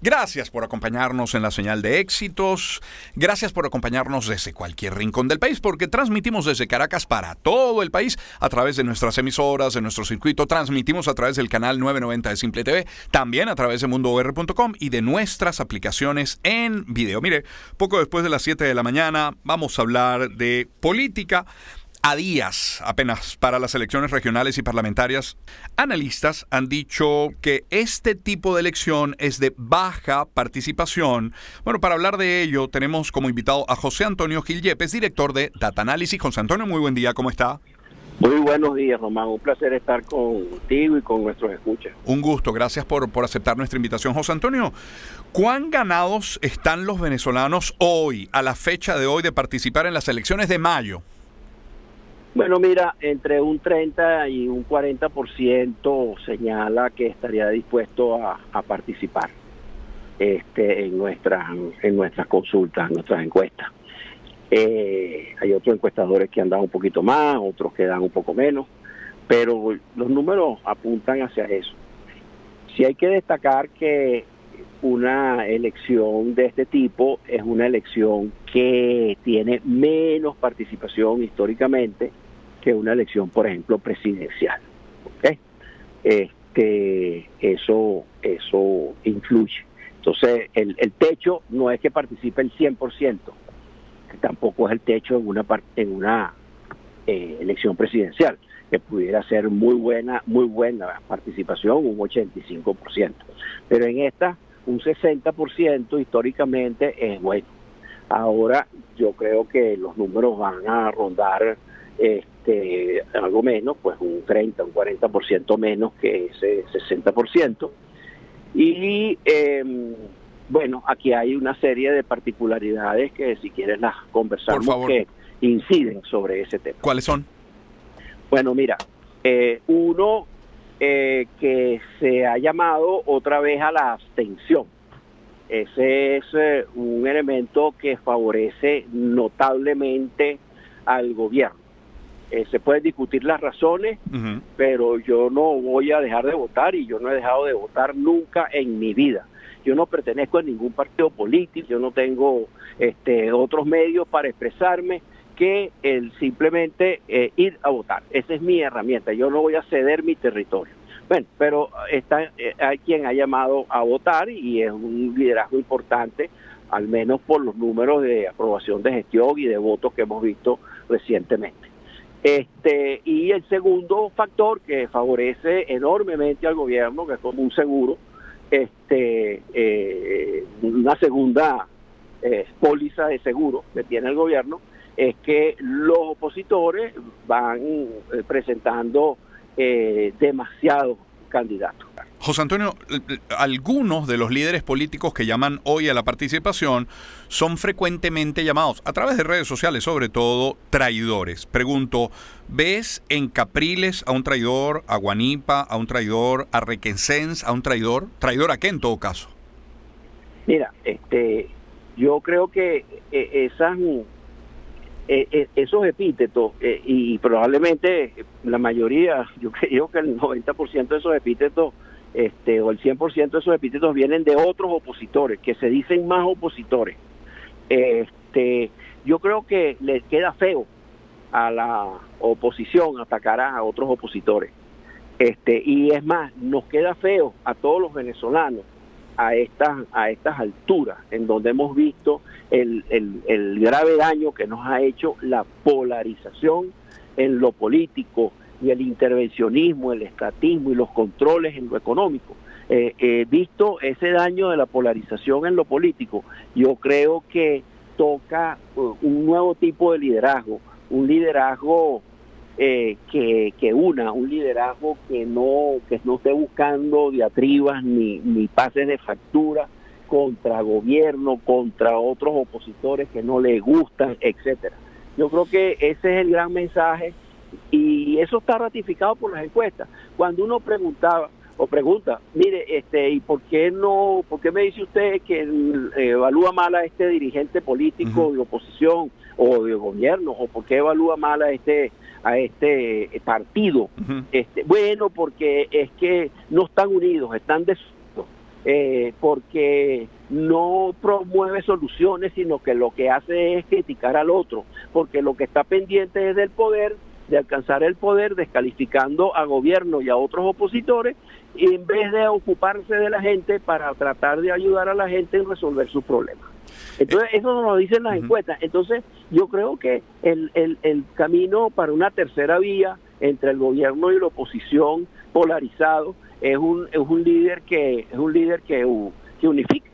Gracias por acompañarnos en la señal de éxitos. Gracias por acompañarnos desde cualquier rincón del país, porque transmitimos desde Caracas para todo el país a través de nuestras emisoras, de nuestro circuito. Transmitimos a través del canal 990 de Simple TV, también a través de mundoor.com y de nuestras aplicaciones en video. Mire, poco después de las 7 de la mañana vamos a hablar de política. A días apenas para las elecciones regionales y parlamentarias, analistas han dicho que este tipo de elección es de baja participación. Bueno, para hablar de ello tenemos como invitado a José Antonio Gil Yepes, director de Data Analysis. José Antonio, muy buen día, ¿cómo está? Muy buenos días, Román. Un placer estar contigo y con nuestros escuchas. Un gusto, gracias por aceptar nuestra invitación. José Antonio, ¿cuán ganados están los venezolanos hoy, a la fecha de hoy, de participar en las elecciones de mayo? Bueno, mira, entre un 30 y un 40% señala que estaría dispuesto a participar en nuestras consultas, en nuestras encuestas. Hay otros encuestadores que han dado un poquito más, otros que dan un poco menos, pero los números apuntan hacia eso. Sí hay que destacar que una elección de este tipo es una elección que tiene menos participación históricamente que una elección, por ejemplo, presidencial. ¿Okay? Eso influye. Entonces, el techo no es que participe el 100%, que tampoco es el techo en una elección presidencial, que pudiera ser muy buena participación, un 85%. Pero en esta, un 60% históricamente es bueno. Ahora yo creo que los números van a rondar algo menos, pues un 30, un 40% menos que ese 60%. Y bueno, aquí hay una serie de particularidades que si quieres las conversamos, que inciden sobre ese tema. ¿Cuáles son? Bueno, mira, uno que se ha llamado otra vez a la abstención. Ese es un elemento que favorece notablemente al gobierno. Se pueden discutir las razones, pero yo no voy a dejar de votar y yo no he dejado de votar nunca en mi vida. Yo no pertenezco a ningún partido político, yo no tengo otros medios para expresarme que simplemente ir a votar. Esa es mi herramienta, yo no voy a ceder mi territorio. Bueno, pero hay quien ha llamado a votar y es un liderazgo importante, al menos por los números de aprobación de gestión y de votos que hemos visto recientemente. Y el segundo factor que favorece enormemente al gobierno, que es como un seguro, una segunda póliza de seguro que tiene el gobierno, es que los opositores van presentando demasiados candidatos. José Antonio, algunos de los líderes políticos que llaman hoy a la participación son frecuentemente llamados, a través de redes sociales sobre todo, traidores. Pregunto, ¿ves en Capriles a un traidor, a Guanipa, a un traidor, a Requesens, a un traidor? ¿Traidor a qué en todo caso? Mira, yo creo que esos epítetos, y probablemente la mayoría, yo creo que el 90% de esos epítetos, o el 100% de esos epítetos vienen de otros opositores, que se dicen más opositores. Yo creo que le queda feo a la oposición atacar a otros opositores. Y es más, nos queda feo a todos los venezolanos a estas alturas, en donde hemos visto el grave daño que nos ha hecho la polarización en lo político y el intervencionismo, el estatismo y los controles en lo económico. Visto ese daño de la polarización en lo político, yo creo que toca un nuevo tipo de liderazgo, un liderazgo que una, un liderazgo que no esté buscando diatribas ni pases de factura contra gobierno, contra otros opositores que no le gustan, etcétera. Yo creo que ese es el gran mensaje y eso está ratificado por las encuestas. Cuando uno pregunta, mire, ¿y por qué me dice usted que evalúa mal a este dirigente político de oposición o de gobierno, o por qué evalúa mal a este partido? Bueno, porque es que no están unidos, están desunidos. porque no promueve soluciones, sino que lo que hace es criticar al otro, porque lo que está pendiente es del poder, de alcanzar el poder, descalificando a gobierno y a otros opositores, y en vez de ocuparse de la gente para tratar de ayudar a la gente en resolver sus problemas. Entonces, eso nos lo dicen las encuestas. Entonces, yo creo que el camino para una tercera vía entre el gobierno y la oposición polarizado es un líder que unifica.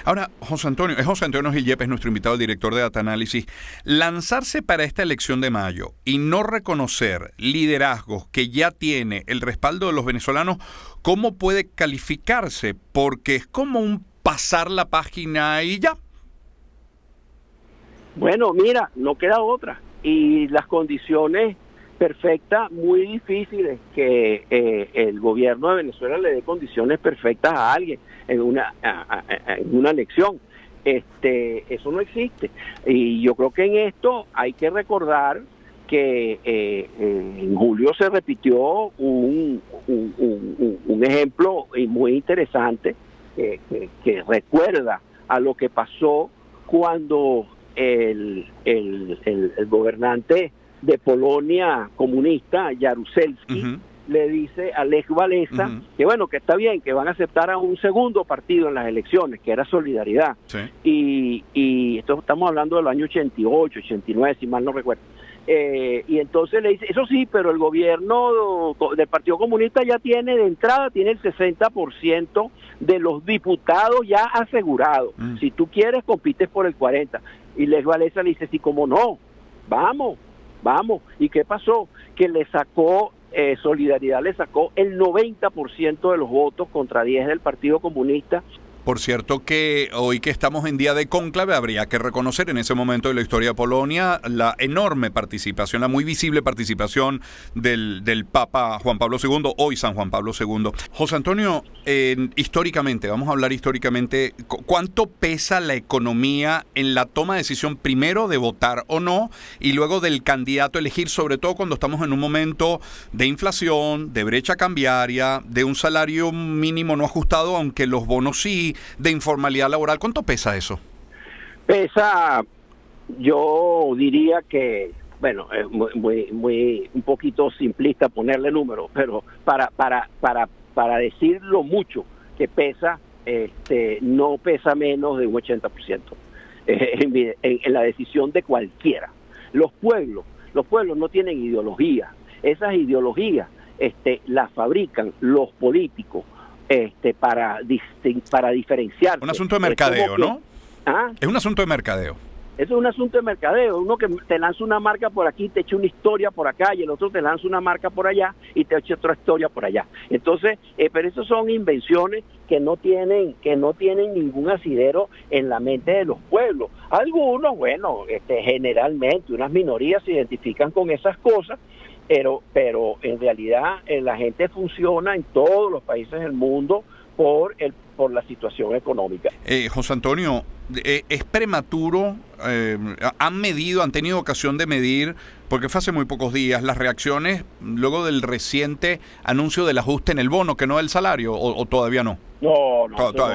Ahora, José Antonio Gil Yepes, nuestro invitado, el director de Data Análisis. Lanzarse para esta elección de mayo y no reconocer liderazgos que ya tiene el respaldo de los venezolanos, ¿cómo puede calificarse? Porque es como un pasar la página y ya. Bueno, mira, no queda otra. Y las condiciones perfectas, muy difíciles que el gobierno de Venezuela le dé condiciones perfectas a alguien en una elección. Eso no existe. Y yo creo que en esto hay que recordar que en julio se repitió un ejemplo muy interesante que recuerda a lo que pasó cuando el gobernante de Polonia comunista, Jaruzelski, le dice a Lech Walesa que bueno, que está bien, que van a aceptar a un segundo partido en las elecciones, que era Solidaridad. Sí. Y esto estamos hablando del año 88, 89, si mal no recuerdo. Y entonces le dice, eso sí, pero el gobierno del Partido Comunista ya tiene de entrada, tiene el 60% de los diputados ya asegurados. Si tú quieres, compites por el 40%. Y Lech Walesa le dice, sí, como no, vamos. ¿Y qué pasó? Que le sacó, Solidaridad le sacó el 90% de los votos contra 10 del Partido Comunista. Por cierto que hoy que estamos en día de cónclave, habría que reconocer en ese momento de la historia de Polonia la enorme participación, la muy visible participación del Papa Juan Pablo II, hoy San Juan Pablo II. José Antonio, históricamente, vamos a hablar históricamente, ¿cuánto pesa la economía en la toma de decisión primero de votar o no y luego del candidato a elegir, sobre todo cuando estamos en un momento de inflación, de brecha cambiaria, de un salario mínimo no ajustado, aunque los bonos sí, de informalidad laboral? ¿Cuánto pesa eso? Pesa, yo diría que, bueno, es muy un poquito simplista ponerle números, pero para decir lo mucho que pesa, no pesa menos de un 80% en la decisión de cualquiera. Los pueblos no tienen ideología. Esas ideologías las fabrican los políticos para diferenciar. Un asunto de mercadeo, ¿no? Es un asunto de mercadeo. Eso es un asunto de mercadeo. Uno que te lanza una marca por aquí, te echa una historia por acá, y el otro te lanza una marca por allá y te echa otra historia por allá. Entonces, pero eso son invenciones que no tienen ningún asidero en la mente de los pueblos. Algunos, bueno, generalmente unas minorías se identifican con esas cosas, pero en realidad la gente funciona en todos los países del mundo por la situación económica. José Antonio, ¿es prematuro? ¿Han tenido ocasión de medir, porque fue hace muy pocos días, las reacciones luego del reciente anuncio del ajuste en el bono, que no del salario, o todavía no? No,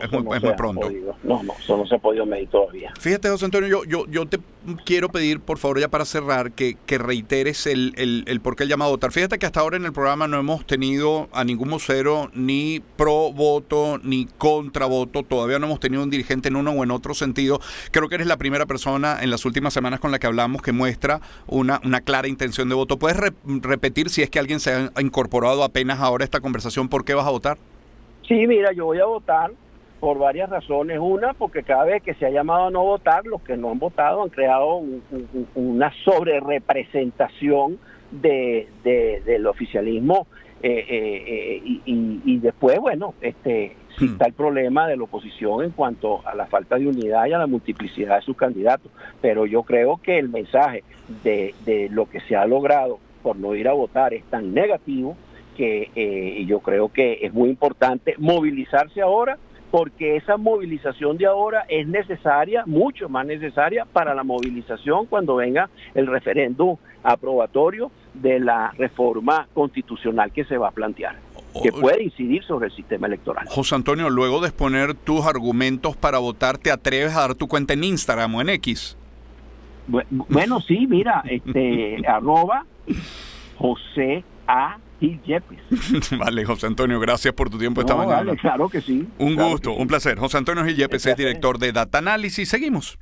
es muy pronto. Eso no se ha podido medir todavía. Fíjate, José Antonio, yo te quiero pedir, por favor, ya para cerrar, que reiteres el por qué el llamado a votar. Fíjate que hasta ahora en el programa no hemos tenido a ningún vocero ni pro voto ni contra voto. Todavía no hemos tenido un dirigente en uno o en otro sentido. Creo que eres la primera persona en las últimas semanas con la que hablamos que muestra una clara intención de voto. ¿Puedes repetir, si es que alguien se ha incorporado apenas ahora a esta conversación, por qué vas a votar? Sí, mira, yo voy a votar por varias razones. Una, porque cada vez que se ha llamado a no votar, los que no han votado han creado una sobrerepresentación del oficialismo, y después, bueno, sí está el problema de la oposición en cuanto a la falta de unidad y a la multiplicidad de sus candidatos. Pero yo creo que el mensaje de lo que se ha logrado por no ir a votar es tan negativo que yo creo que es muy importante movilizarse ahora, porque esa movilización de ahora es necesaria, mucho más necesaria para la movilización cuando venga el referéndum aprobatorio de la reforma constitucional que se va a plantear. que puede incidir sobre el sistema electoral. José Antonio, luego de exponer tus argumentos para votar, ¿te atreves a dar tu cuenta en Instagram o en X? Bueno, sí, mira, arroba José A. Gil Yepes. Vale, José Antonio, gracias por tu tiempo esta mañana. Vale, claro que sí. Un claro gusto, un placer. José Antonio Gil Yepes es director de Data Analysis. Seguimos.